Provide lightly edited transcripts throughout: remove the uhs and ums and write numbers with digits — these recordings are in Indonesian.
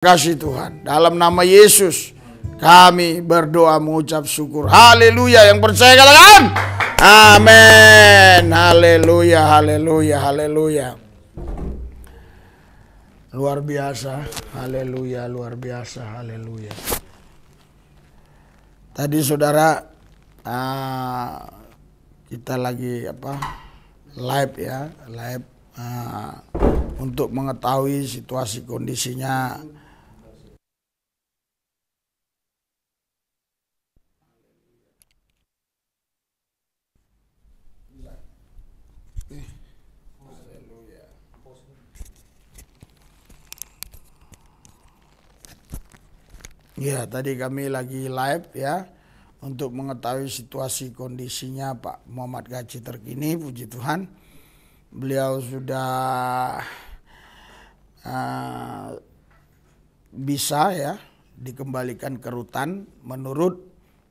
Kasih Tuhan, dalam nama Yesus kami berdoa mengucap syukur. Haleluya, yang percaya katakan amin. Haleluya, haleluya, haleluya. Luar biasa, haleluya, luar biasa, haleluya. Tadi saudara, kita lagi live ya, live untuk mengetahui situasi kondisinya. Ya, tadi kami lagi live ya untuk mengetahui situasi kondisinya Pak Muhammad Gaci terkini, puji Tuhan. Beliau sudah bisa ya dikembalikan ke rutan menurut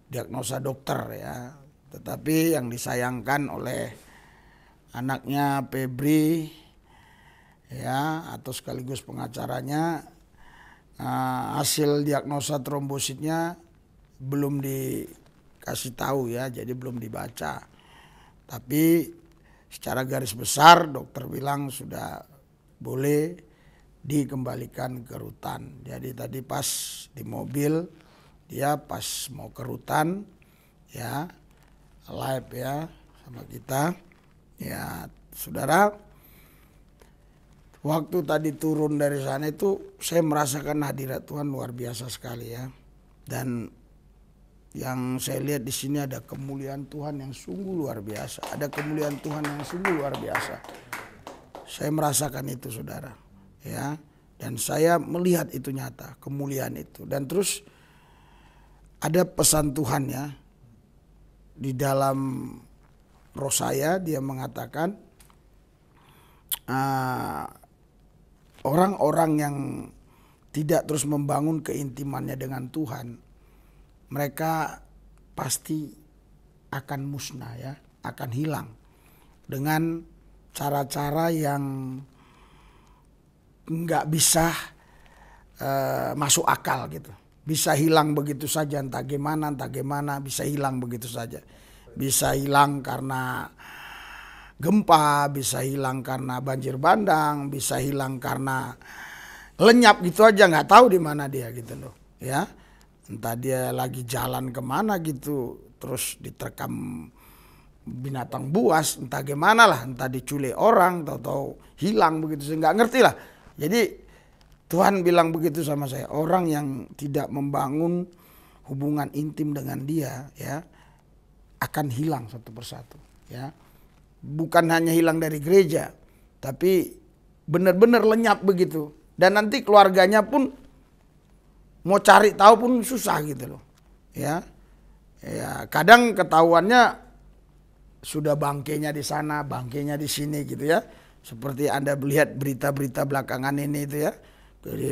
diagnosa dokter ya. Tetapi yang disayangkan oleh anaknya Febri ya, atau sekaligus pengacaranya, hasil diagnosa trombositnya belum dikasih tahu ya, jadi belum dibaca. Tapi secara garis besar dokter bilang sudah boleh dikembalikan ke rutan. Jadi tadi pas di mobil dia pas mau ke rutan ya, live ya sama kita ya saudara. Waktu tadi turun dari sana itu saya merasakan hadirat Tuhan luar biasa sekali ya. Dan yang saya lihat di sini ada kemuliaan Tuhan yang sungguh luar biasa. Ada kemuliaan Tuhan yang sungguh luar biasa. Saya merasakan itu saudara ya. Dan saya melihat itu nyata, kemuliaan itu. Dan terus ada pesan Tuhan ya. Di dalam roh saya dia mengatakan orang-orang yang tidak terus membangun keintimannya dengan Tuhan, mereka pasti akan musnah ya, akan hilang dengan cara-cara yang nggak bisa masuk akal gitu. Bisa hilang begitu saja, entah gimana, bisa hilang begitu saja. Bisa hilang karena gempa, bisa hilang karena banjir bandang, bisa hilang karena lenyap gitu aja, nggak tahu di mana dia gitu loh ya. Entah dia lagi jalan kemana gitu, terus diterkam binatang buas, entah gimana lah, entah diculik orang, tahu-tahu hilang begitu, saya nggak ngerti lah. Jadi Tuhan bilang begitu sama saya, orang yang tidak membangun hubungan intim dengan dia ya akan hilang satu persatu ya. Bukan hanya hilang dari gereja, tapi benar-benar lenyap begitu. Dan nanti keluarganya pun mau cari tahu pun susah gitu loh. Ya, kadang ketahuannya sudah bangkainya di sana, bangkainya di sini gitu ya. Seperti Anda melihat berita-berita belakangan ini itu ya,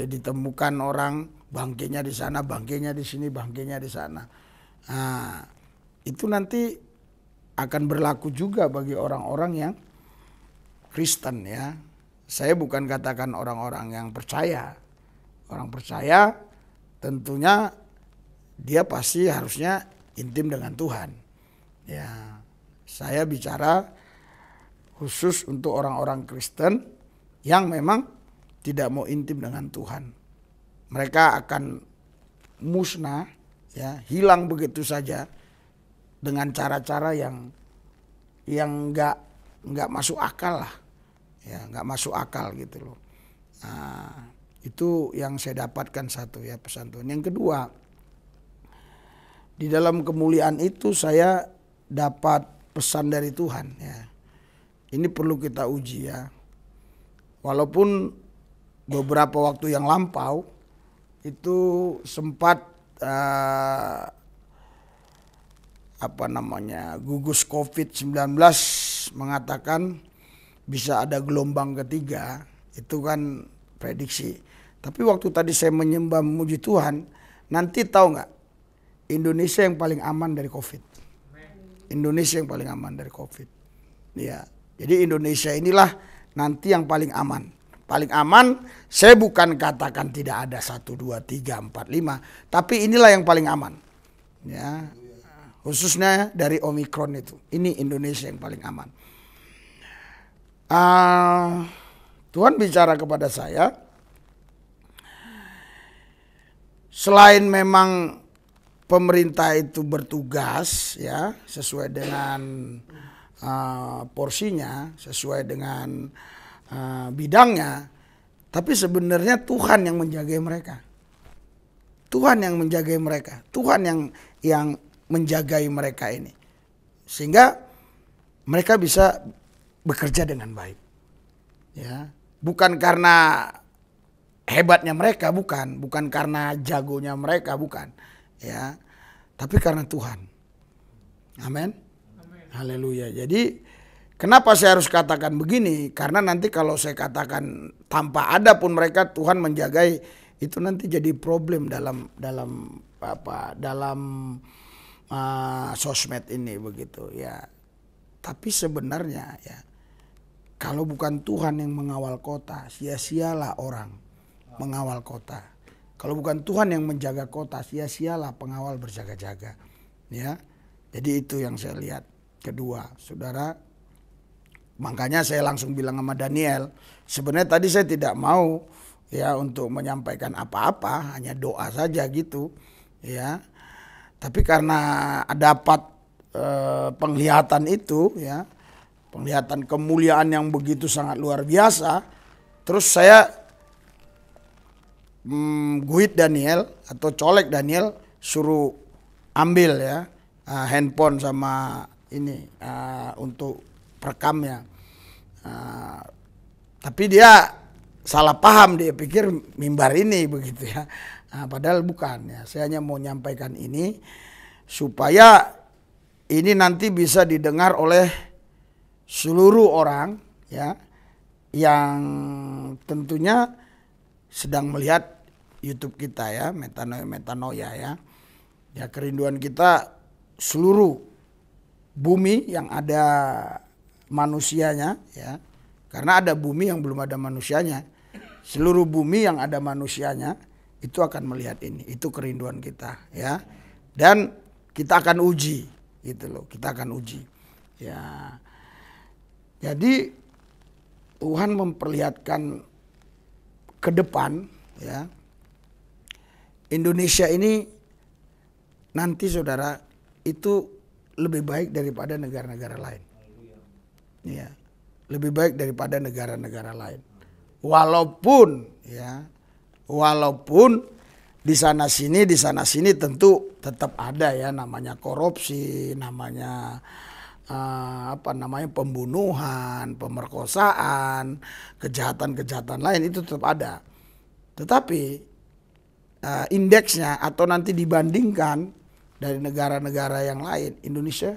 ditemukan orang bangkainya di sana, bangkainya di sini, bangkainya di sana. Nah, itu nanti akan berlaku juga bagi orang-orang yang Kristen ya. Saya bukan katakan orang-orang yang percaya. Orang percaya tentunya dia pasti harusnya intim dengan Tuhan. Ya, saya bicara khusus untuk orang-orang Kristen yang memang tidak mau intim dengan Tuhan. Mereka akan musnah ya, hilang begitu saja dengan cara-cara yang nggak masuk akal lah ya, nggak masuk akal gitu loh. Nah, itu yang saya dapatkan satu ya, pesan Tuhan. Yang kedua, di dalam kemuliaan itu saya dapat pesan dari Tuhan ya. Ini perlu kita uji ya. Walaupun beberapa waktu yang lampau itu sempat gugus COVID-19 mengatakan bisa ada gelombang ketiga, itu kan prediksi. Tapi waktu tadi saya menyembah memuji Tuhan, nanti tahu nggak, Indonesia yang paling aman dari COVID. Indonesia yang paling aman dari COVID. Ya, jadi Indonesia inilah nanti yang paling aman. paling aman. Saya bukan katakan tidak ada 1, 2, 3, 4, 5, tapi inilah yang paling aman. Ya, khususnya dari Omikron itu. Ini Indonesia yang paling aman. Tuhan bicara kepada saya, selain memang pemerintah itu bertugas ya sesuai dengan porsinya, sesuai dengan bidangnya, tapi sebenarnya Tuhan yang menjaga mereka. Tuhan yang menjaga mereka. Tuhan yang menjagai mereka ini. Sehingga mereka bisa bekerja dengan baik. Ya, bukan karena hebatnya mereka, bukan karena jagonya mereka, bukan. Ya, tapi karena Tuhan. Amin. Haleluya. Jadi kenapa saya harus katakan begini? Karena nanti kalau saya katakan tanpa ada pun mereka Tuhan menjagai, itu nanti jadi problem dalam sosmed ini begitu ya. Tapi sebenarnya ya, kalau bukan Tuhan yang mengawal kota, sia-sialah orang mengawal kota. Kalau bukan Tuhan yang menjaga kota, sia-sialah pengawal berjaga-jaga. Ya, jadi itu yang saya lihat. Kedua, saudara, makanya saya langsung bilang sama Daniel, sebenarnya tadi saya tidak mau ya untuk menyampaikan apa-apa, hanya doa saja gitu, ya. Tapi karena dapat penglihatan itu, ya, penglihatan kemuliaan yang begitu sangat luar biasa, terus saya guide Daniel atau colek Daniel, suruh ambil ya handphone sama ini untuk perekamnya. Tapi dia salah paham, dia pikir mimbar ini begitu ya. Padahal bukan ya. Saya hanya mau nyampaikan ini supaya ini nanti bisa didengar oleh seluruh orang ya yang tentunya sedang melihat YouTube kita ya, metanoia ya. Ya, kerinduan kita seluruh bumi yang ada manusianya ya. Karena ada bumi yang belum ada manusianya. Seluruh bumi yang ada manusianya itu akan melihat ini. Itu kerinduan kita ya. Dan kita akan uji gitu loh. Kita akan uji. Ya. Jadi Tuhan memperlihatkan ke depan ya. Indonesia ini nanti saudara itu lebih baik daripada negara-negara lain. Ya. Lebih baik daripada negara-negara lain. Walaupun di sana sini tentu tetap ada ya namanya korupsi, namanya pembunuhan, pemerkosaan, kejahatan-kejahatan lain itu tetap ada. Tetapi indeksnya atau nanti dibandingkan dari negara-negara yang lain, Indonesia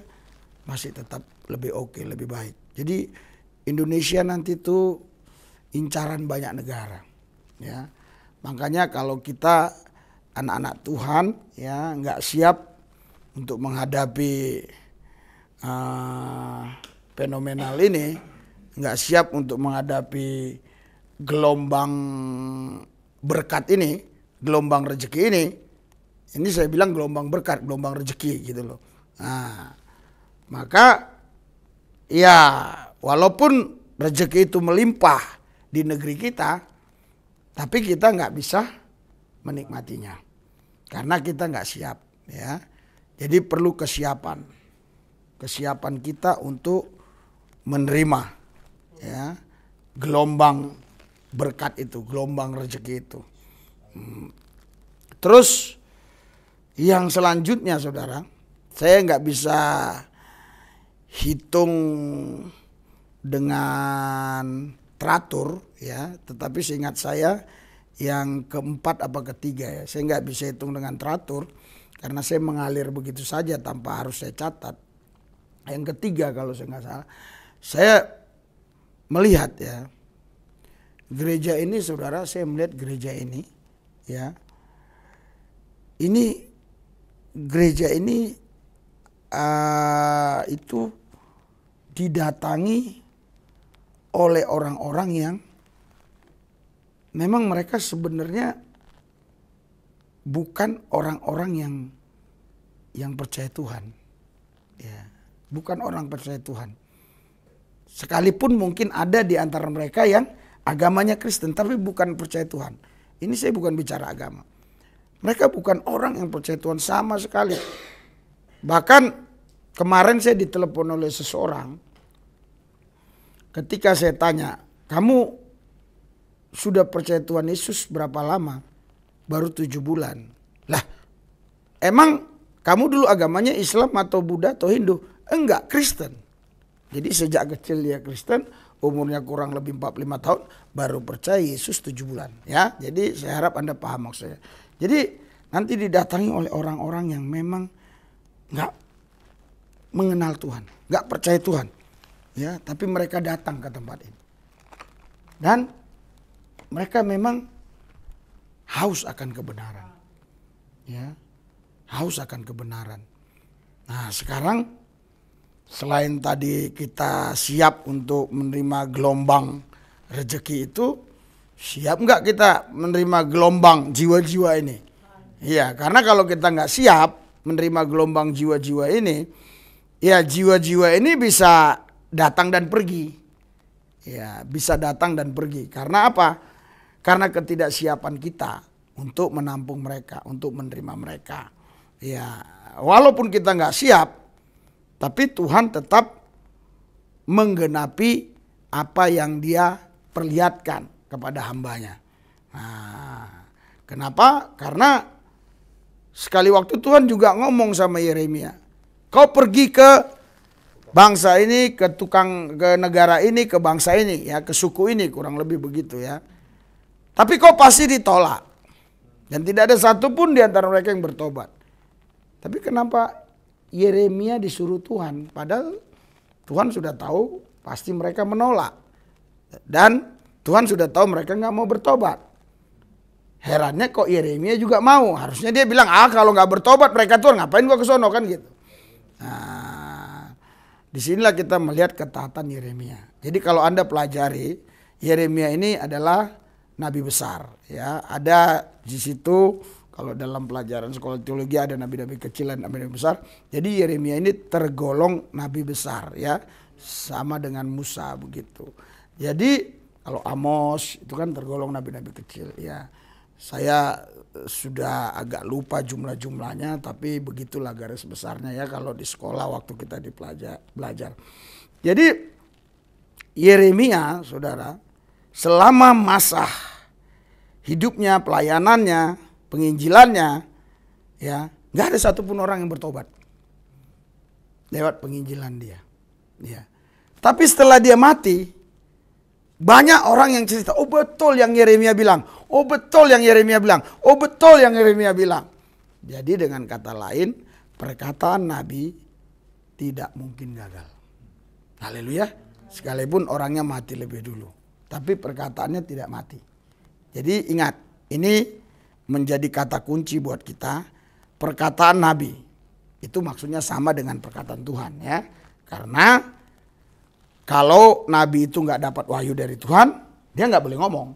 masih tetap lebih oke, lebih baik. Jadi Indonesia nanti tuh incaran banyak negara, ya. Makanya kalau kita anak-anak Tuhan, ya, nggak siap untuk menghadapi fenomenal ini, nggak siap untuk menghadapi gelombang berkat ini, gelombang rezeki ini saya bilang gelombang berkat, gelombang rezeki gitu loh. Nah, maka ya walaupun rezeki itu melimpah di negeri kita, tapi kita nggak bisa menikmatinya karena kita nggak siap ya. Jadi perlu kesiapan kita untuk menerima ya gelombang berkat itu, gelombang rezeki itu. Terus yang selanjutnya saudara, saya nggak bisa hitung dengan teratur ya, tetapi seingat saya yang keempat apa ketiga ya, saya nggak bisa hitung dengan teratur karena saya mengalir begitu saja tanpa harus saya catat. Yang ketiga kalau saya nggak salah, saya melihat ya gereja ini saudara, saya melihat gereja ini ya, ini gereja ini itu didatangi oleh orang-orang yang memang mereka sebenarnya bukan orang-orang yang percaya Tuhan. Ya, bukan orang percaya Tuhan. Sekalipun mungkin ada di antara mereka yang agamanya Kristen tapi bukan percaya Tuhan. Ini saya bukan bicara agama. Mereka bukan orang yang percaya Tuhan sama sekali. Bahkan kemarin saya ditelepon oleh seseorang. Ketika saya tanya, kamu sudah percaya Tuhan Yesus berapa lama? Baru 7 bulan. Lah, emang kamu dulu agamanya Islam atau Buddha atau Hindu? Enggak, Kristen. Jadi sejak kecil dia Kristen, umurnya kurang lebih 45 tahun, baru percaya Yesus 7 bulan. Ya, jadi saya harap Anda paham maksud saya. Jadi nanti didatangi oleh orang-orang yang memang enggak mengenal Tuhan, enggak percaya Tuhan. Ya, tapi mereka datang ke tempat ini. Dan mereka memang haus akan kebenaran. Ya, haus akan kebenaran. Nah, sekarang selain tadi kita siap untuk menerima gelombang rezeki itu, siap nggak kita menerima gelombang jiwa-jiwa ini? Iya, karena kalau kita nggak siap menerima gelombang jiwa-jiwa ini, ya jiwa-jiwa ini bisa datang dan pergi. Ya, bisa datang dan pergi. Karena apa? Karena ketidaksiapan kita untuk menampung mereka, untuk menerima mereka. Ya, walaupun kita nggak siap, tapi Tuhan tetap menggenapi apa yang Dia perlihatkan kepada hambanya. Nah, kenapa? Karena sekali waktu Tuhan juga ngomong sama Yeremia, kau pergi ke bangsa ini, ke negara ini, ke bangsa ini, ya, ke suku ini, kurang lebih begitu ya. Tapi kau pasti ditolak. Dan tidak ada satupun di antara mereka yang bertobat. Tapi kenapa Yeremia disuruh Tuhan? Padahal Tuhan sudah tahu pasti mereka menolak. Dan Tuhan sudah tahu mereka nggak mau bertobat. Herannya kok Yeremia juga mau. Harusnya dia bilang, kalau nggak bertobat mereka Tuhan ngapain gua ke sono, kan gitu. Nah, disinilah kita melihat ketaatan Yeremia. Jadi kalau Anda pelajari, Yeremia ini adalah nabi besar. Ya, ada di situ kalau dalam pelajaran sekolah teologi ada nabi-nabi kecil dan nabi-nabi besar. Jadi Yeremia ini tergolong nabi besar, ya, sama dengan Musa begitu. Jadi kalau Amos itu kan tergolong nabi-nabi kecil, ya. Saya sudah agak lupa jumlah-jumlahnya, tapi begitulah garis besarnya ya kalau di sekolah waktu kita belajar. Jadi Yeremia, saudara, selama masa hidupnya, pelayanannya, penginjilannya, ya, nggak ada satupun orang yang bertobat lewat penginjilan dia. Ya. Tapi setelah dia mati, banyak orang yang cerita, oh betul yang Yeremia bilang, oh betul yang Yeremia bilang, oh betul yang Yeremia bilang. Jadi dengan kata lain, perkataan Nabi tidak mungkin gagal. Haleluya. Sekalipun orangnya mati lebih dulu, tapi perkataannya tidak mati. Jadi ingat, ini menjadi kata kunci buat kita. Perkataan Nabi itu maksudnya sama dengan perkataan Tuhan, ya. Karena kalau Nabi itu nggak dapat wahyu dari Tuhan, dia nggak boleh ngomong,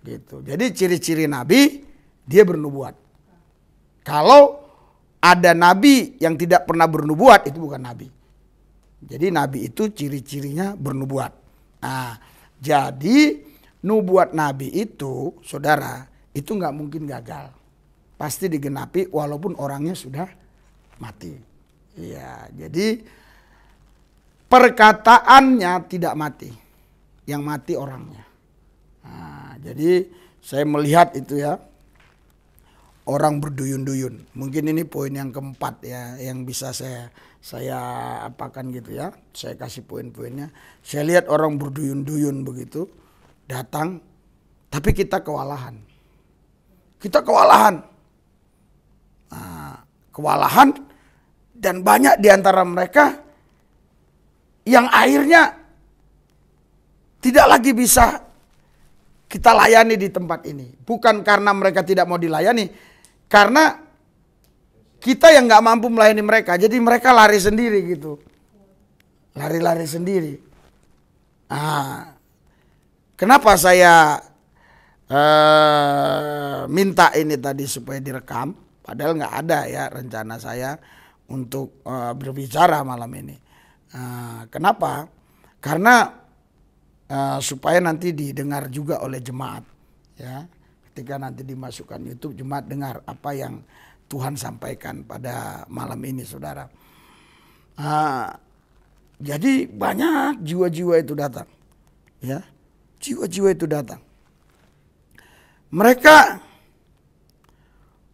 gitu. Jadi ciri-ciri Nabi, dia bernubuat. Kalau ada Nabi yang tidak pernah bernubuat, itu bukan Nabi. Jadi Nabi itu ciri-cirinya bernubuat. Nah, jadi nubuat Nabi itu, saudara, itu nggak mungkin gagal. Pasti digenapi walaupun orangnya sudah mati. Iya, jadi perkataannya tidak mati, yang mati orangnya. Nah, jadi saya melihat itu ya, orang berduyun-duyun. Mungkin ini poin yang keempat ya, yang bisa saya apakan gitu ya. Saya kasih poin-poinnya. Saya lihat orang berduyun-duyun begitu, datang, tapi kita kewalahan. Kita kewalahan. Nah, kewalahan, dan banyak di antara mereka yang akhirnya tidak lagi bisa kita layani di tempat ini. Bukan karena mereka tidak mau dilayani, karena kita yang nggak mampu melayani mereka. Jadi mereka lari sendiri gitu, lari-lari sendiri. Nah, kenapa saya minta ini tadi supaya direkam, padahal nggak ada ya rencana saya untuk berbicara malam ini. Kenapa? Karena supaya nanti didengar juga oleh jemaat, ya. Ketika nanti dimasukkan YouTube, jemaat dengar apa yang Tuhan sampaikan pada malam ini, saudara. Jadi banyak jiwa-jiwa itu datang, ya, jiwa-jiwa itu datang. Mereka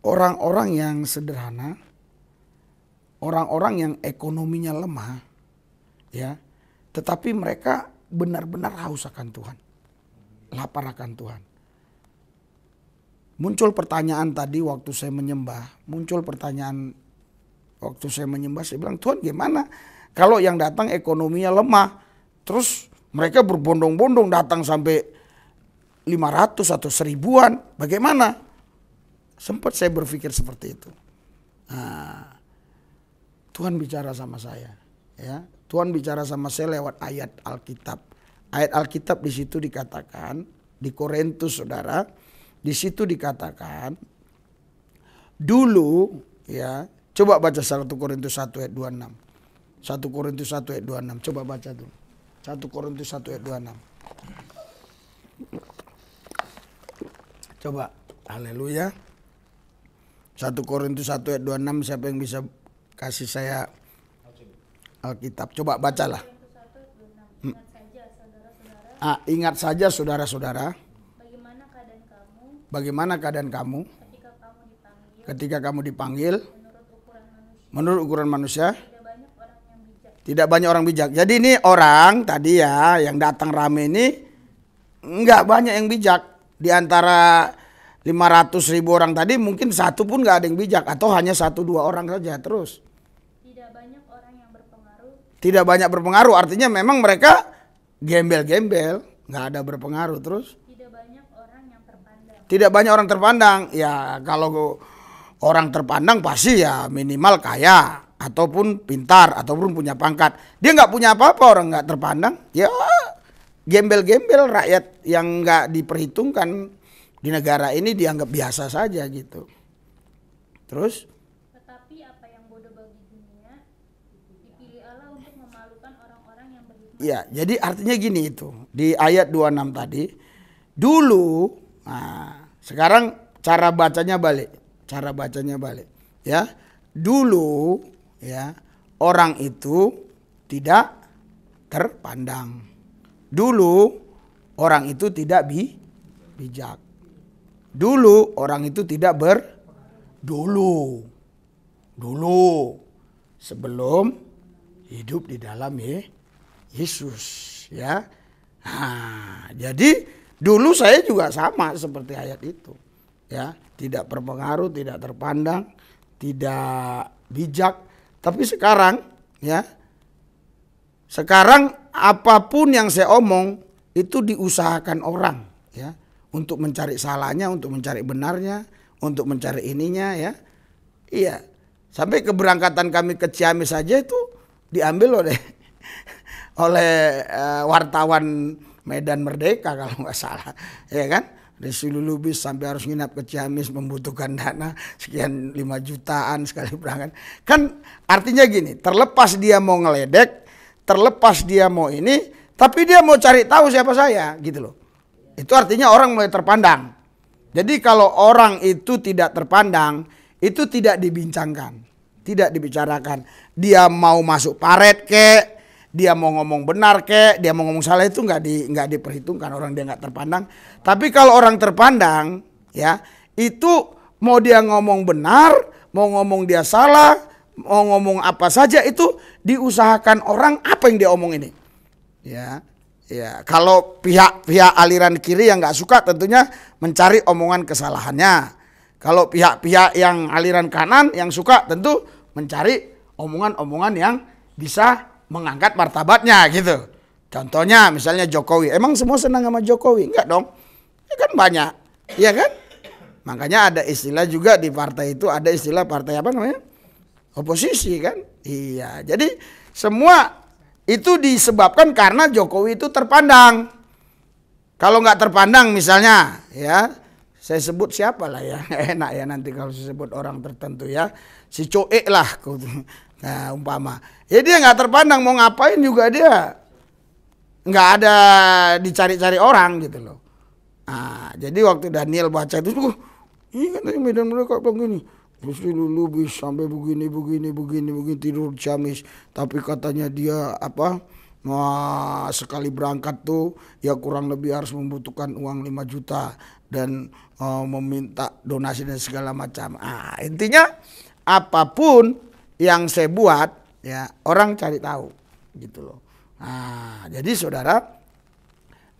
orang-orang yang sederhana, orang-orang yang ekonominya lemah, ya, tetapi mereka benar-benar haus akan Tuhan, lapar akan Tuhan. Muncul pertanyaan tadi waktu saya menyembah, saya bilang, Tuhan gimana kalau yang datang ekonominya lemah, terus mereka berbondong-bondong datang sampai 500 atau 1000-an, bagaimana? Sempat saya berpikir seperti itu. Tuhan bicara sama saya, ya. Tuhan bicara sama saya lewat ayat Alkitab. Ayat Alkitab di situ dikatakan di Korintus, saudara, di situ dikatakan dulu, ya. Coba baca 1 Korintus 1 ayat 26. 1 Korintus 1 ayat 26. Coba baca dulu. 1 Korintus 1 ayat 26. Coba. Haleluya. 1 Korintus 1 ayat 26, siapa yang bisa kasih saya Alkitab? Coba bacalah. Ingat saja saudara-saudara. Bagaimana keadaan kamu ketika kamu dipanggil menurut ukuran manusia? Tidak banyak orang bijak. Jadi ini orang tadi ya yang datang rame ini enggak banyak yang bijak. Di antara 500.000 orang tadi mungkin satu pun enggak ada yang bijak, atau hanya 1-2 orang saja. Terus tidak banyak orang yang berpengaruh. Tidak banyak berpengaruh, artinya memang mereka gembel-gembel, enggak ada berpengaruh. Terus tidak banyak orang terpandang. Ya kalau orang terpandang pasti ya minimal kaya, ataupun pintar, ataupun punya pangkat. Dia nggak punya apa-apa, orang nggak terpandang. Ya gembel-gembel, rakyat yang nggak diperhitungkan di negara ini dianggap biasa saja gitu. Terus? Tetapi apa yang bodoh bagi dunia dipilih Allah untuk memalukan orang-orang yang berhikmat. Ya, jadi artinya gini itu di ayat 26 tadi. Dulu, sekarang cara bacanya balik. Ya, dulu ya orang itu tidak terpandang. Dulu orang itu tidak bijak. Dulu orang itu tidak dulu sebelum hidup di dalam Yesus, ya. Jadi dulu saya juga sama seperti ayat itu, ya, tidak berpengaruh, tidak terpandang, tidak bijak. Tapi sekarang, ya, sekarang apapun yang saya omong itu diusahakan orang, ya, untuk mencari salahnya, untuk mencari benarnya, untuk mencari ininya, ya. Iya, sampai keberangkatan kami ke Ciamis saja itu diambil oleh wartawan Medan Merdeka kalau nggak salah, ya kan? Dari Silulubis sampai harus nginap ke Ciamis, membutuhkan dana sekian 5 jutaan sekali berangkat. Kan artinya gini, terlepas dia mau ngeledek, terlepas dia mau ini, tapi dia mau cari tahu siapa saya, gitu loh. Itu artinya orang mulai terpandang. Jadi kalau orang itu tidak terpandang, itu tidak dibincangkan, tidak dibicarakan. Dia mau masuk paret kek, dia mau ngomong benar kek, dia mau ngomong salah, itu nggak diperhitungkan, orang dia nggak terpandang. Tapi kalau orang terpandang, ya, itu mau dia ngomong benar, mau ngomong dia salah, mau ngomong apa saja, itu diusahakan orang apa yang dia omong ini. Ya, ya. Kalau pihak aliran kiri yang nggak suka tentunya mencari omongan kesalahannya. Kalau pihak-pihak yang aliran kanan yang suka tentu mencari omongan-omongan yang bisa mengangkat martabatnya gitu. Contohnya misalnya Jokowi. Emang semua senang sama Jokowi? Enggak dong. Ya kan banyak. Iya kan? Makanya ada istilah juga di partai itu, ada istilah partai apa namanya? Oposisi kan? Iya. Jadi semua itu disebabkan karena Jokowi itu terpandang. Kalau nggak terpandang misalnya, ya, saya sebut siapa lah ya, enak ya nanti kalau saya sebut orang tertentu ya, si Coek lah, nah, umpama, ya dia nggak terpandang mau ngapain juga dia nggak ada dicari-cari orang gitu loh. Nah, jadi waktu Daniel baca itu, ini kan medan mereka begini. Terus dulu bisa sampai begini tidur Ciamis. Tapi katanya dia sekali berangkat tuh ya kurang lebih harus membutuhkan uang 5 juta dan meminta donasi dan segala macam. Intinya apapun yang saya buat ya orang cari tahu gitu loh. Jadi saudara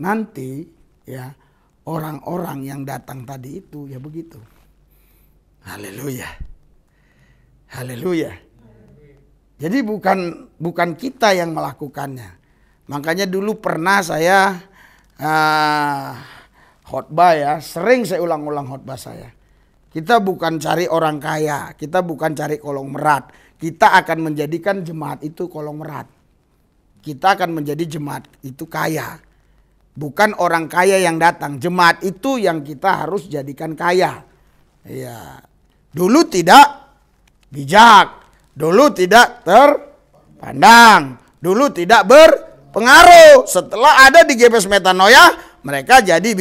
nanti ya orang-orang yang datang tadi itu ya begitu. Haleluya. Haleluya. Jadi bukan kita yang melakukannya. Makanya dulu pernah saya khotbah ya, sering saya ulang-ulang khotbah saya. Kita bukan cari orang kaya, kita bukan cari kolong merat. Kita akan menjadikan jemaat itu kolong merat. Kita akan menjadi jemaat itu kaya. Bukan orang kaya yang datang, jemaat itu yang kita harus jadikan kaya. Iya. Dulu tidak bijak, dulu tidak terpandang, dulu tidak berpengaruh. Setelah ada di GPS Metanoia, mereka jadi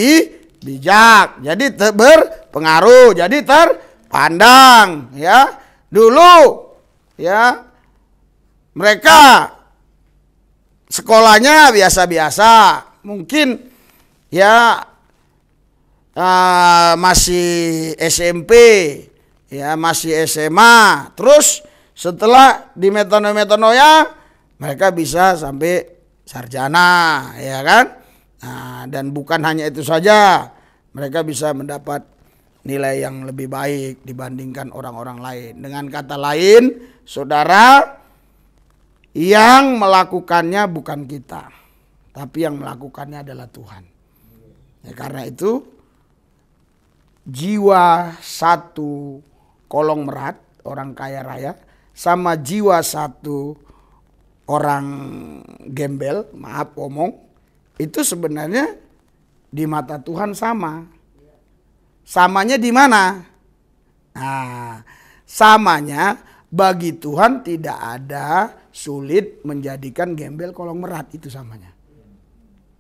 bijak, jadi berpengaruh, jadi terpandang. Ya, dulu ya mereka sekolahnya biasa-biasa, mungkin ya masih SMP. Ya masih SMA, terus setelah di Metanoia mereka bisa sampai sarjana, ya kan? Dan bukan hanya itu saja, mereka bisa mendapat nilai yang lebih baik dibandingkan orang-orang lain. Dengan kata lain, saudara, yang melakukannya bukan kita, tapi yang melakukannya adalah Tuhan. Ya, karena itu jiwa satu kolong merat, orang kaya raya, sama jiwa satu orang gembel, maaf omong, itu sebenarnya di mata Tuhan sama. Samanya di mana? Nah, samanya bagi Tuhan tidak ada sulit menjadikan gembel kolong merat, itu samanya.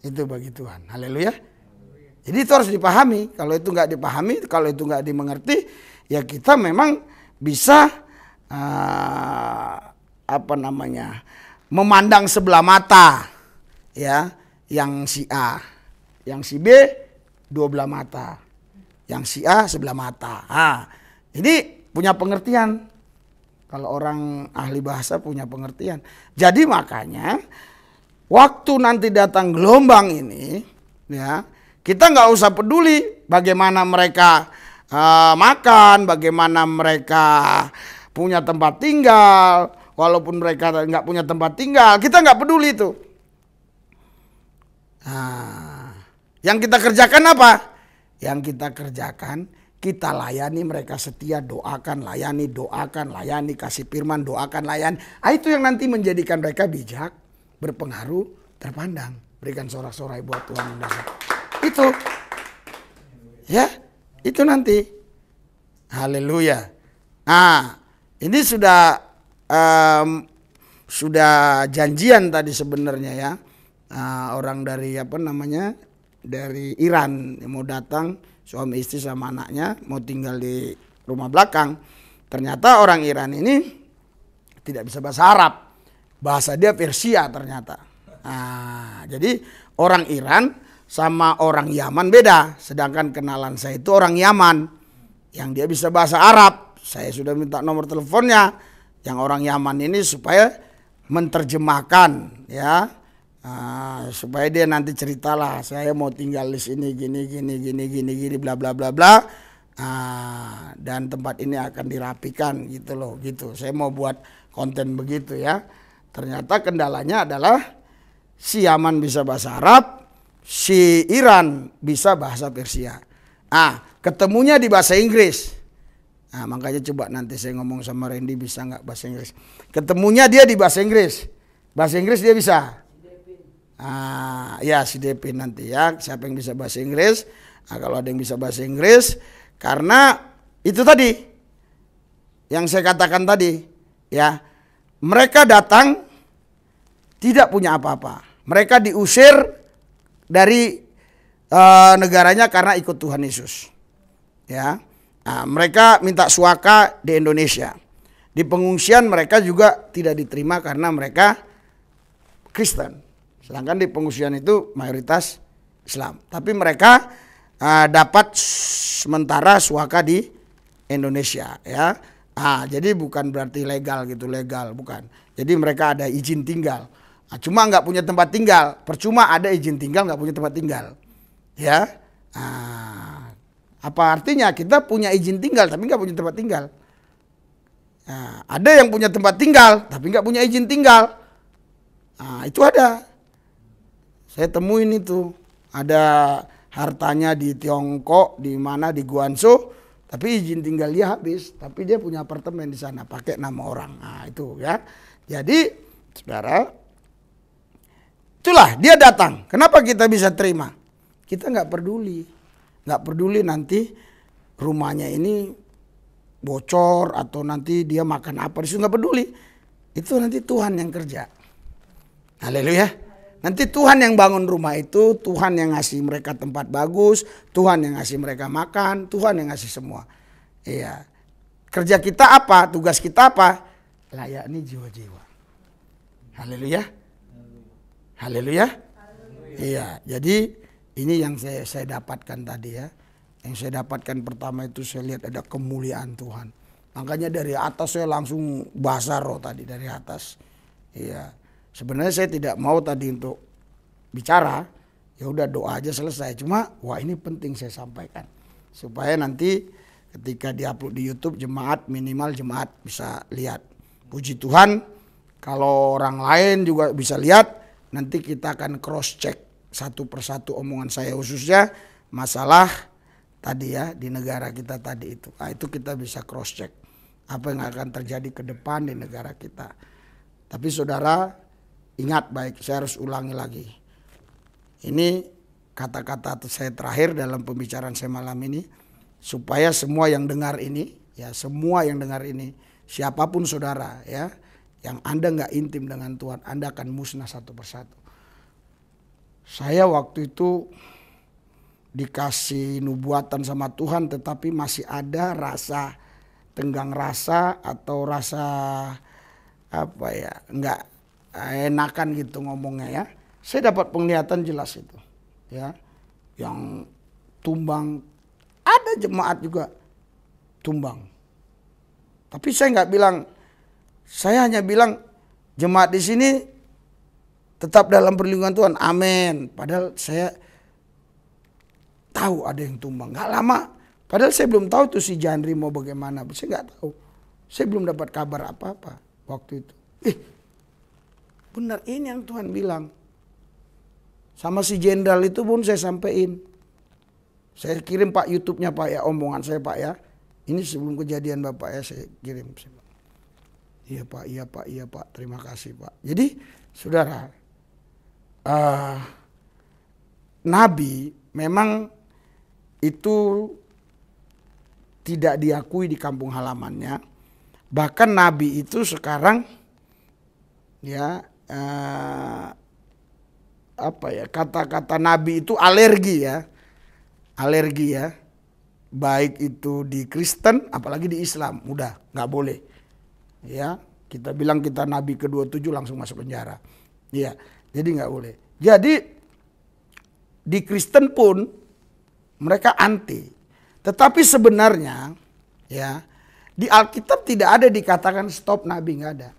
Itu bagi Tuhan. Haleluya. Jadi itu harus dipahami. Kalau itu nggak dipahami, kalau itu nggak dimengerti, ya kita memang bisa memandang sebelah mata, ya, yang si A, yang si B dua belah mata, yang si A sebelah mata. Ini punya pengertian. Kalau orang ahli bahasa punya pengertian. Jadi makanya waktu nanti datang gelombang ini, ya, kita nggak usah peduli bagaimana mereka makan, bagaimana mereka punya tempat tinggal, walaupun mereka nggak punya tempat tinggal, kita nggak peduli itu. Yang kita kerjakan apa? Yang kita kerjakan, kita layani mereka setia, doakan, layani, kasih firman, doakan, layani. Itu yang nanti menjadikan mereka bijak, berpengaruh, terpandang. Berikan sorak-sorai buat Tuhan yang dahsyat. Itu, ya. Itu nanti. Haleluya. Ini sudah janjian tadi sebenarnya ya. Orang dari dari Iran yang mau datang, suami istri sama anaknya mau tinggal di rumah belakang. Ternyata orang Iran ini tidak bisa bahasa Arab. Bahasa dia Persia ternyata. Jadi orang Iran sama orang Yaman beda. Sedangkan kenalan saya itu orang Yaman yang dia bisa bahasa Arab. Saya sudah minta nomor teleponnya yang orang Yaman ini supaya menterjemahkan, ya, supaya dia nanti ceritalah, saya mau tinggal di sini gini bla bla bla bla, dan tempat ini akan dirapikan gitu loh, gitu. Saya mau buat konten begitu ya. Ternyata kendalanya adalah si Yaman bisa bahasa Arab, si Iran bisa bahasa Persia. Ketemunya di bahasa Inggris. Makanya coba nanti saya ngomong sama Randy bisa nggak bahasa Inggris. Ketemunya dia di bahasa Inggris. Bahasa Inggris dia bisa. Ya si DP nanti ya, siapa yang bisa bahasa Inggris. Kalau ada yang bisa bahasa Inggris, karena itu tadi yang saya katakan tadi ya, mereka datang tidak punya apa-apa. Mereka diusir dari negaranya karena ikut Tuhan Yesus. Ya, mereka minta suaka di Indonesia. Di pengungsian mereka juga tidak diterima karena mereka Kristen. Sedangkan di pengungsian itu mayoritas Islam. Tapi mereka dapat sementara suaka di Indonesia ya. Jadi bukan berarti legal gitu, legal bukan. Jadi mereka ada izin tinggal. Cuma nggak punya tempat tinggal. Percuma ada izin tinggal nggak punya tempat tinggal. Ya. Apa artinya? Kita punya izin tinggal tapi nggak punya tempat tinggal. Ada yang punya tempat tinggal tapi nggak punya izin tinggal. Itu ada. Saya temuin itu, ada hartanya di Tiongkok, di mana di Guangzhou, tapi izin tinggal dia habis, tapi dia punya apartemen di sana pakai nama orang. Itu ya. Jadi, saudara, itulah dia datang. Kenapa kita bisa terima? Kita nggak peduli nanti rumahnya ini bocor atau nanti dia makan apa, disitu nggak peduli. Itu nanti Tuhan yang kerja. Haleluya. Nanti Tuhan yang bangun rumah itu, Tuhan yang ngasih mereka tempat bagus, Tuhan yang ngasih mereka makan, Tuhan yang ngasih semua. Iya. Kerja kita apa? Tugas kita apa? Layani jiwa-jiwa. Haleluya. Haleluya. Iya. Jadi ini yang saya dapatkan tadi ya. Yang saya dapatkan pertama itu saya lihat ada kemuliaan Tuhan. Makanya dari atas saya langsung basar roh tadi dari atas. Iya. Sebenarnya saya tidak mau tadi untuk bicara, ya udah doa aja selesai. Cuma wah ini penting saya sampaikan supaya nanti ketika diupload di YouTube minimal jemaat bisa lihat. Puji Tuhan, kalau orang lain juga bisa lihat, nanti kita akan cross check satu persatu omongan saya khususnya masalah tadi ya di negara kita tadi itu. Itu kita bisa cross check apa yang akan terjadi ke depan di negara kita. Tapi saudara, ingat baik, saya harus ulangi lagi. Ini kata-kata saya terakhir dalam pembicaraan saya malam ini. Supaya semua yang dengar ini, ya semua yang dengar ini, siapapun saudara ya, yang Anda nggak intim dengan Tuhan, Anda akan musnah satu persatu. Saya waktu itu dikasih nubuatan sama Tuhan, tetapi masih ada rasa tenggang rasa atau rasa apa ya, nggak enakan gitu ngomongnya ya. Saya dapat penglihatan jelas itu ya, yang tumbang, ada jemaat juga tumbang. Tapi saya nggak bilang, saya hanya bilang jemaat di sini tetap dalam perlindungan Tuhan, amin. Padahal saya tahu ada yang tumbang, nggak lama. Padahal saya belum tahu tuh si Janri mau bagaimana, saya nggak tahu. Saya belum dapat kabar apa-apa waktu itu. Benar ini yang Tuhan bilang. Sama si jenderal itu pun saya sampein. Saya kirim Pak YouTube-nya Pak ya, omongan saya Pak ya. Ini sebelum kejadian Bapak ya saya kirim. Iya Pak, iya Pak, iya Pak. Terima kasih Pak. Jadi saudara, Nabi memang itu tidak diakui di kampung halamannya. Bahkan Nabi itu sekarang ya kata-kata Nabi itu alergi ya, baik itu di Kristen apalagi di Islam, udah nggak boleh ya. Kita bilang kita Nabi ke-27 langsung masuk penjara ya, jadi nggak boleh. Jadi di Kristen pun mereka anti, tetapi sebenarnya ya di Alkitab tidak ada dikatakan stop Nabi, nggak ada.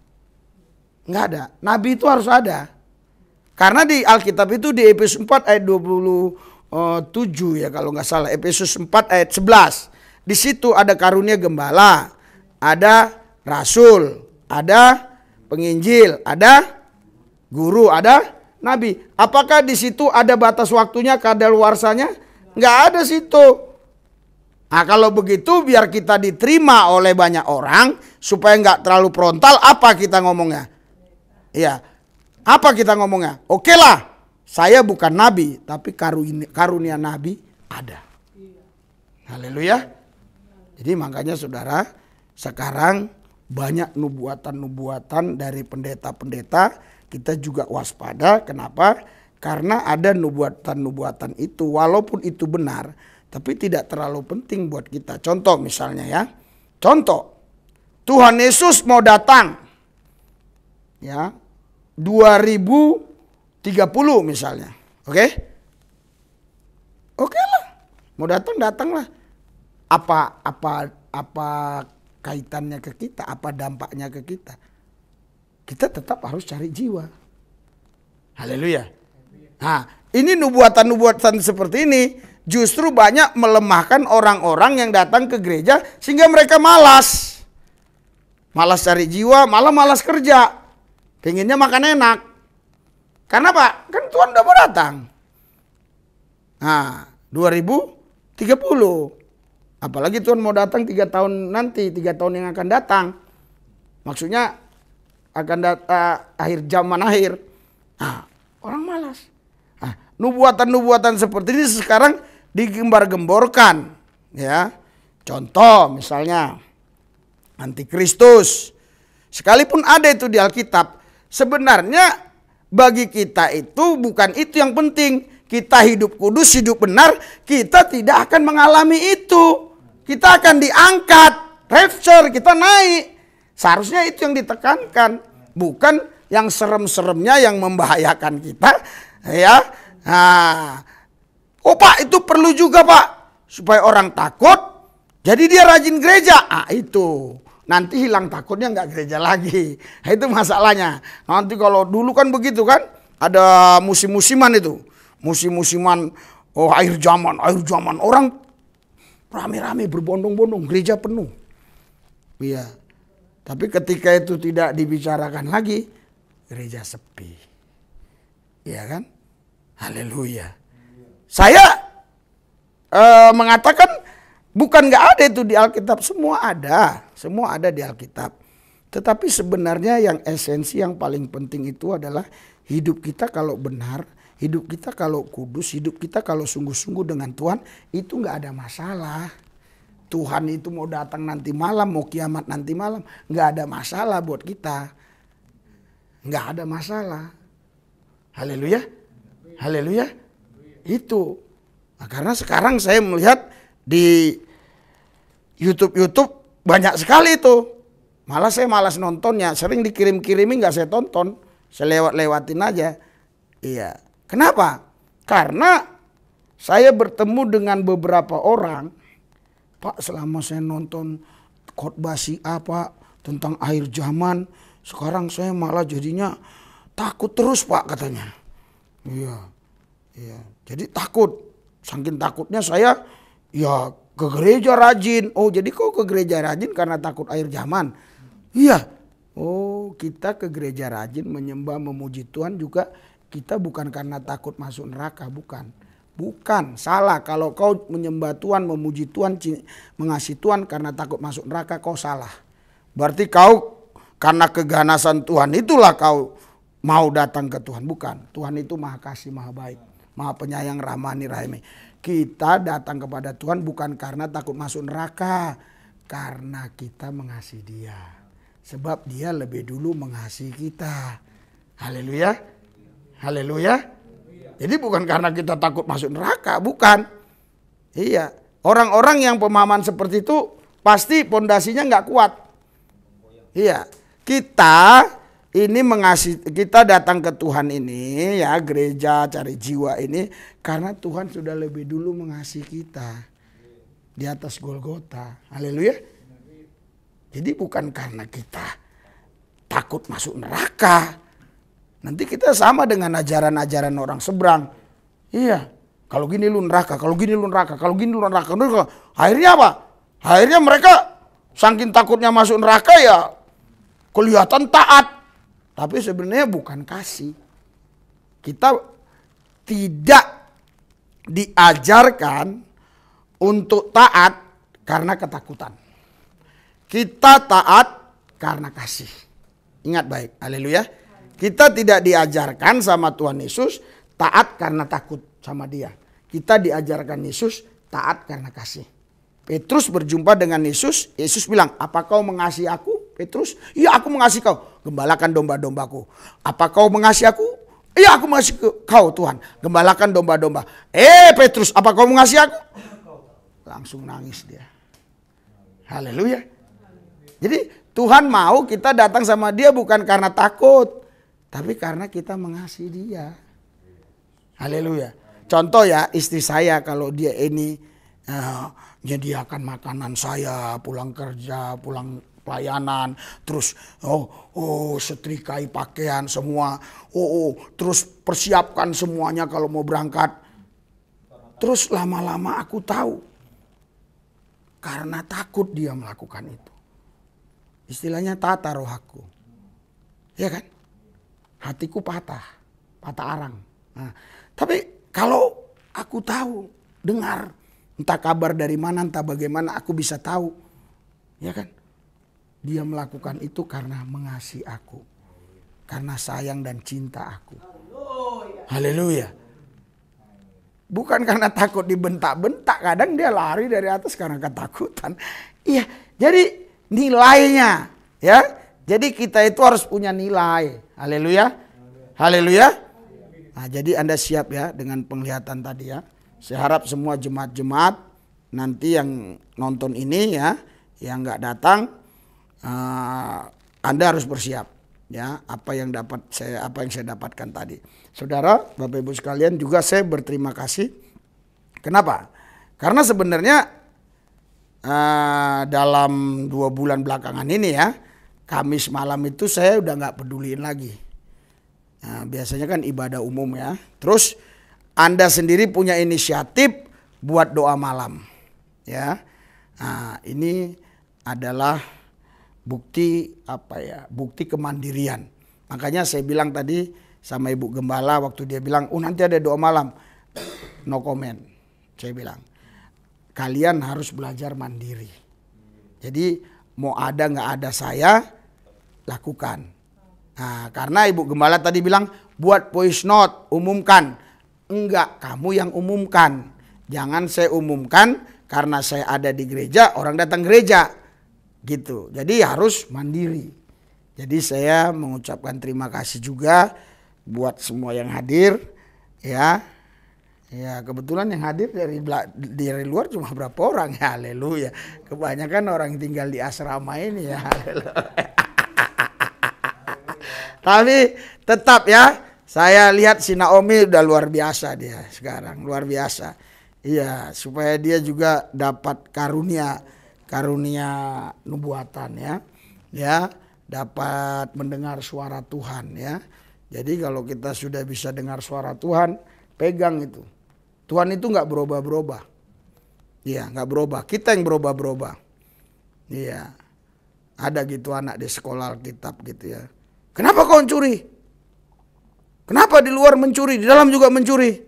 Nabi itu harus ada. Karena di Alkitab itu di Efesus 4 ayat 27 ya kalau nggak salah. Efesus 4 ayat 11. Di situ ada karunia gembala, ada rasul, ada penginjil, ada guru, ada nabi. Apakah di situ ada batas waktunya, kadaluarsanya? Nggak ada situ. Nah kalau begitu biar kita diterima oleh banyak orang supaya nggak terlalu frontal, apa kita ngomongnya? Iya, apa kita ngomongnya? Oke lah, Saya bukan nabi, tapi karunia nabi ada. Haleluya. Jadi makanya saudara, sekarang banyak nubuatan-nubuatan dari pendeta-pendeta. Kita juga waspada. Kenapa? Karena ada nubuatan-nubuatan itu, walaupun itu benar, tapi tidak terlalu penting buat kita. Contoh misalnya ya. Contoh, Tuhan Yesus mau datang. Ya. 2030 misalnya. Oke? Oke lah. Mau datanglah. Apa kaitannya ke kita? Apa dampaknya ke kita? Kita tetap harus cari jiwa. Haleluya. Nah, ini nubuatan-nubuatan seperti ini justru banyak melemahkan orang-orang yang datang ke gereja sehingga mereka malas. Malas cari jiwa, malah malas kerja. Pengennya makan enak. Karena Pak, kan Tuhan udah mau datang. Nah, 2030. Apalagi Tuhan mau datang 3 tahun nanti, 3 tahun yang akan datang. Maksudnya akan akhir zaman akhir. Nah, orang malas. Nah, nubuatan-nubuatan seperti ini sekarang digembar-gemborkan. Ya, contoh misalnya Antikristus. Sekalipun ada itu di Alkitab, sebenarnya bagi kita itu bukan itu yang penting. Kita hidup kudus, hidup benar, kita tidak akan mengalami itu. Kita akan diangkat, rapture, kita naik. Seharusnya itu yang ditekankan, bukan yang serem-seremnya yang membahayakan kita. Ya, nah, oh Pak, itu perlu juga Pak, supaya orang takut. Jadi dia rajin gereja. Ah itu, nanti hilang takutnya nggak gereja lagi. Nah, itu masalahnya. Nanti kalau dulu kan begitu kan, ada musim-musiman itu, musim-musiman. Oh akhir zaman orang rame-rame berbondong-bondong, gereja penuh. Iya. Tapi ketika itu tidak dibicarakan lagi, gereja sepi. Iya kan? Haleluya. Saya mengatakan bukan nggak ada itu di Alkitab, semua ada di Alkitab. Tetapi sebenarnya yang esensi yang paling penting itu adalah hidup kita kalau benar, hidup kita kalau kudus, hidup kita kalau sungguh-sungguh dengan Tuhan, itu nggak ada masalah. Tuhan itu mau datang nanti malam, mau kiamat nanti malam, nggak ada masalah buat kita. Nggak ada masalah. Haleluya. Haleluya. Itu. Nah, karena sekarang saya melihat di YouTube banyak sekali itu. Malah saya malas nontonnya. Sering dikirim-kirimin nggak saya tonton. Saya lewatin aja. Iya. Kenapa? Karena saya bertemu dengan beberapa orang. Pak, selama saya nonton khotbah si A Pak tentang akhir zaman, sekarang saya malah jadinya takut terus Pak katanya. Iya. Jadi takut. Saking takutnya saya ya ke gereja rajin. Oh jadi kok ke gereja rajin karena takut akhir zaman? Iya. Oh kita ke gereja rajin menyembah memuji Tuhan juga. Kita bukan karena takut masuk neraka, bukan. Bukan, salah. Kalau kau menyembah Tuhan, memuji Tuhan, mengasihi Tuhan karena takut masuk neraka, kau salah. Berarti kau karena keganasan Tuhan itulah kau mau datang ke Tuhan. Bukan, Tuhan itu maha kasih, maha baik, maha penyayang, rahmani, rahimi. Kita datang kepada Tuhan bukan karena takut masuk neraka, karena kita mengasihi Dia. Sebab Dia lebih dulu mengasihi kita. Haleluya. Haleluya. Jadi bukan karena kita takut masuk neraka, bukan. Iya. Orang-orang yang pemahaman seperti itu pasti pondasinya nggak kuat. Iya. Kita ini mengasihi, kita datang ke Tuhan ini ya, gereja cari jiwa ini karena Tuhan sudah lebih dulu mengasihi kita di atas Golgota. Haleluya. Jadi bukan karena kita takut masuk neraka. Nanti kita sama dengan ajaran-ajaran orang seberang. Iya. Kalau gini lu neraka, kalau gini lu neraka, kalau gini lu neraka. Akhirnya apa? Akhirnya mereka saking takutnya masuk neraka ya kelihatan taat. Tapi sebenarnya bukan kasih. Kita tidak diajarkan untuk taat karena ketakutan. Kita taat karena kasih. Ingat baik. Haleluya. Kita tidak diajarkan sama Tuhan Yesus taat karena takut sama dia. Kita diajarkan Yesus taat karena kasih. Petrus berjumpa dengan Yesus. Yesus bilang, apa kau mengasihi aku, Petrus? Iya, aku mengasihi kau. Gembalakan domba-dombaku. Apa kau mengasihi aku? Iya, aku mengasihi kau, Tuhan. Gembalakan domba-domba. Petrus, apa kau mengasihi aku? Langsung nangis dia. Haleluya. Jadi Tuhan mau kita datang sama dia bukan karena takut, tapi karena kita mengasihi dia. Haleluya. Contoh ya, istri saya kalau dia ini menyediakan makanan saya, pulang kerja, pulang pelayanan, terus setrikai pakaian semua, terus persiapkan semuanya kalau mau berangkat. Terus lama-lama aku tahu, karena takut dia melakukan itu. Istilahnya tata rohaku. Ya kan? Hatiku patah arang. Nah, tapi kalau aku tahu, dengar, entah kabar dari mana, entah bagaimana aku bisa tahu. Ya kan? Dia melakukan itu karena mengasihi aku. Karena sayang dan cinta aku. Haleluya. Bukan karena takut dibentak-bentak. Kadang dia lari dari atas karena ketakutan. Iya, jadi nilainya, ya. Jadi kita itu harus punya nilai. Haleluya. Haleluya. Nah, jadi Anda siap ya dengan penglihatan tadi ya. Saya harap semua jemaat-jemaat nanti yang nonton ini ya, yang nggak datang, Anda harus bersiap ya apa yang saya dapatkan tadi. Saudara, Bapak Ibu sekalian, juga saya berterima kasih. Kenapa? Karena sebenarnya dalam 2 bulan belakangan ini ya, Kamis malam itu saya udah nggak peduliin lagi. Nah, biasanya kan ibadah umum ya. Terus Anda sendiri punya inisiatif buat doa malam, ya. Nah, ini adalah bukti bukti kemandirian. Makanya saya bilang tadi sama Ibu Gembala waktu dia bilang, nanti ada doa malam, no comment. Saya bilang, kalian harus belajar mandiri. Jadi mau ada nggak ada saya lakukan. Nah, karena Ibu Gembala tadi bilang buat voice note, umumkan. Enggak, kamu yang umumkan. Jangan saya umumkan karena saya ada di gereja, orang datang gereja. Gitu. Jadi harus mandiri. Jadi saya mengucapkan terima kasih juga buat semua yang hadir ya. Ya, kebetulan yang hadir dari luar cuma berapa orang ya, haleluya. Kebanyakan orang tinggal di asrama ini ya, haleluya. Tapi tetap ya, saya lihat si Naomi udah luar biasa dia sekarang, luar biasa. Iya, supaya dia juga dapat karunia nubuatan ya. Ya, dapat mendengar suara Tuhan ya. Jadi kalau kita sudah bisa dengar suara Tuhan, pegang itu. Tuhan itu nggak berubah-berubah. Iya, nggak berubah. Kita yang berubah-berubah. Iya. Ada gitu anak di sekolah Alkitab gitu ya. Kenapa kau mencuri? Kenapa di luar mencuri, di dalam juga mencuri?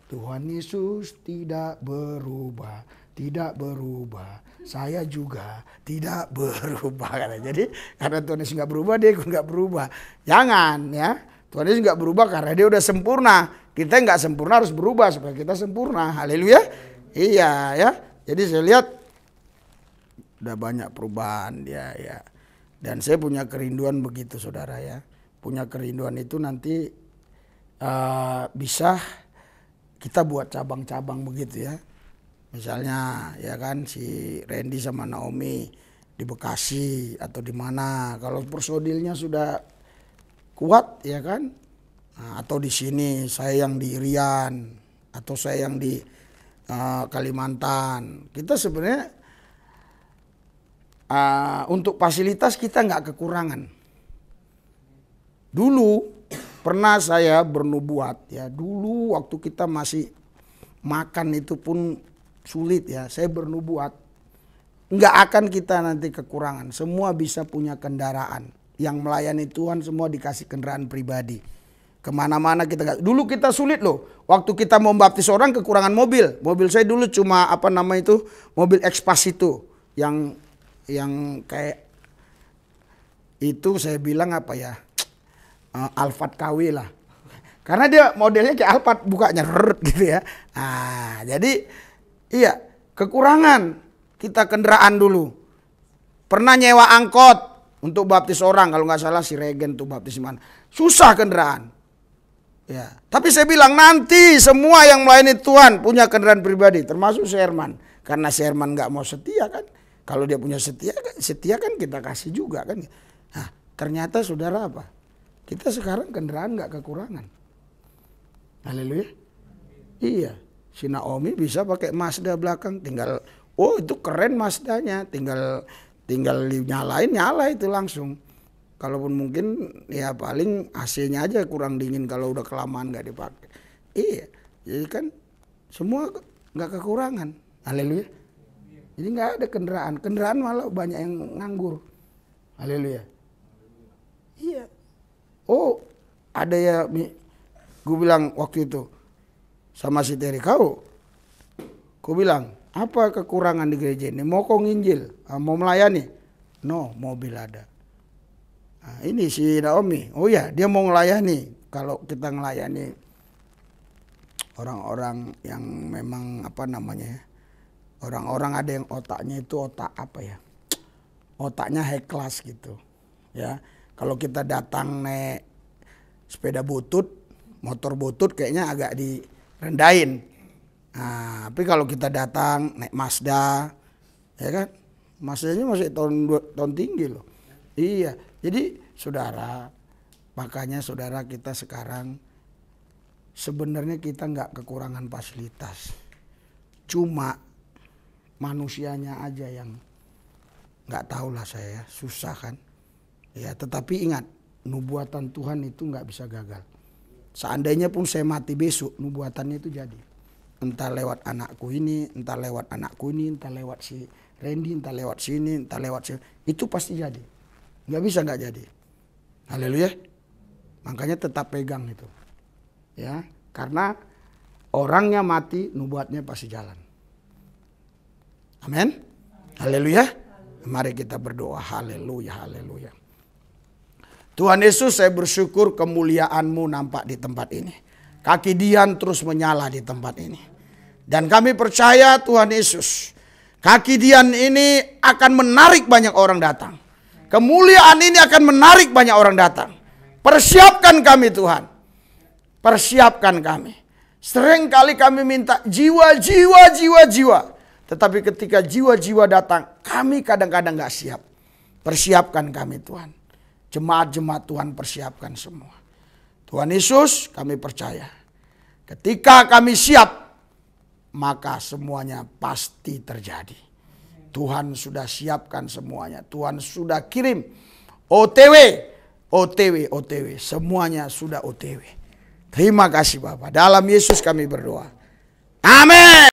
Tuhan Yesus tidak berubah, tidak berubah. Saya juga tidak berubah. Jadi karena Tuhan Yesus nggak berubah, dia nggak berubah. Jangan ya. Tuhan Yesus nggak berubah karena dia udah sempurna. Kita nggak sempurna harus berubah supaya kita sempurna. Haleluya. Iya ya. Jadi saya lihat udah banyak perubahan dia ya. Dan saya punya kerinduan begitu saudara ya. Punya kerinduan itu nanti bisa kita buat cabang-cabang begitu ya. Misalnya ya kan si Randy sama Naomi di Bekasi atau di mana. Kalau personilnya sudah kuat ya kan. Nah, atau di sini saya yang di Irian atau saya yang di Kalimantan. Kita sebenarnya untuk fasilitas kita nggak kekurangan. Dulu pernah saya bernubuat ya. Dulu waktu kita masih makan itu pun sulit ya. Saya bernubuat nggak akan kita nanti kekurangan. Semua bisa punya kendaraan. Yang melayani Tuhan semua dikasih kendaraan pribadi. Kemana-mana kita gak. Dulu kita sulit loh. Waktu kita mau baptis orang kekurangan mobil. Mobil saya dulu cuma mobil Expasito yang kayak itu saya bilang Alphard KW lah. Karena dia modelnya kayak Alphard, bukanya gitu ya. Nah, jadi iya, kekurangan kita kendaraan dulu. Pernah nyewa angkot untuk baptis orang, kalau nggak salah si Regen tuh baptis mana. Susah kendaraan. Ya, tapi saya bilang nanti semua yang melayani Tuhan punya kendaraan pribadi, termasuk si Herman. Karena si Herman nggak mau setia kan. Kalau dia punya setia kan kita kasih juga kan. Nah, ternyata saudara apa? Kita sekarang kendaraan nggak kekurangan. Haleluya. Iya, si Naomi bisa pakai Mazda belakang, tinggal itu keren Mazdanya, tinggal nyala itu langsung. Kalaupun mungkin ya paling AC-nya aja kurang dingin kalau udah kelamaan nggak dipakai. Iya, jadi kan semua nggak kekurangan. Haleluya. Jadi nggak ada kendaraan malah banyak yang nganggur. Haleluya. Iya. Oh, ada ya. Gue bilang waktu itu sama si Terry, kau bilang, apa kekurangan di gereja ini? Mau kau nginjil? Mau melayani? No, mobil ada. Nah, ini si Naomi, oh ya dia mau melayani. Kalau kita melayani orang-orang yang memang apa namanya ya, orang-orang ada yang otaknya itu otak apa ya, otaknya high class gitu ya. Kalau kita datang naik sepeda butut, motor butut kayaknya agak direndahin. Nah, tapi kalau kita datang naik Mazda, ya kan, Mazdanya masih tahun tinggi loh. Iya, jadi saudara, makanya saudara kita sekarang sebenarnya kita nggak kekurangan fasilitas, cuma manusianya aja yang nggak tahu lah saya, susah kan. Ya, tetapi ingat, nubuatan Tuhan itu nggak bisa gagal. Seandainya pun saya mati besok, nubuatannya itu jadi. Entah lewat anakku ini, entah lewat anakku ini, entah lewat si Randy, entah lewat sini, entah lewat sini. Itu pasti jadi. Nggak bisa nggak jadi. Haleluya. Makanya tetap pegang itu. Ya, karena orangnya mati, nubuatnya pasti jalan. Amin. Haleluya. Mari kita berdoa. Haleluya, haleluya. Tuhan Yesus, saya bersyukur kemuliaan-Mu nampak di tempat ini. Kaki Dian terus menyala di tempat ini. Dan kami percaya Tuhan Yesus, kaki Dian ini akan menarik banyak orang datang. Kemuliaan ini akan menarik banyak orang datang. Persiapkan kami Tuhan. Persiapkan kami. Seringkali kami minta jiwa. Tetapi ketika jiwa-jiwa datang, kami kadang-kadang gak siap. Persiapkan kami Tuhan. Jemaat-jemaat Tuhan persiapkan semua. Tuhan Yesus, kami percaya. Ketika kami siap, maka semuanya pasti terjadi. Tuhan sudah siapkan semuanya. Tuhan sudah kirim OTW. Semuanya sudah OTW. Terima kasih Bapak. Dalam Yesus kami berdoa. Amin.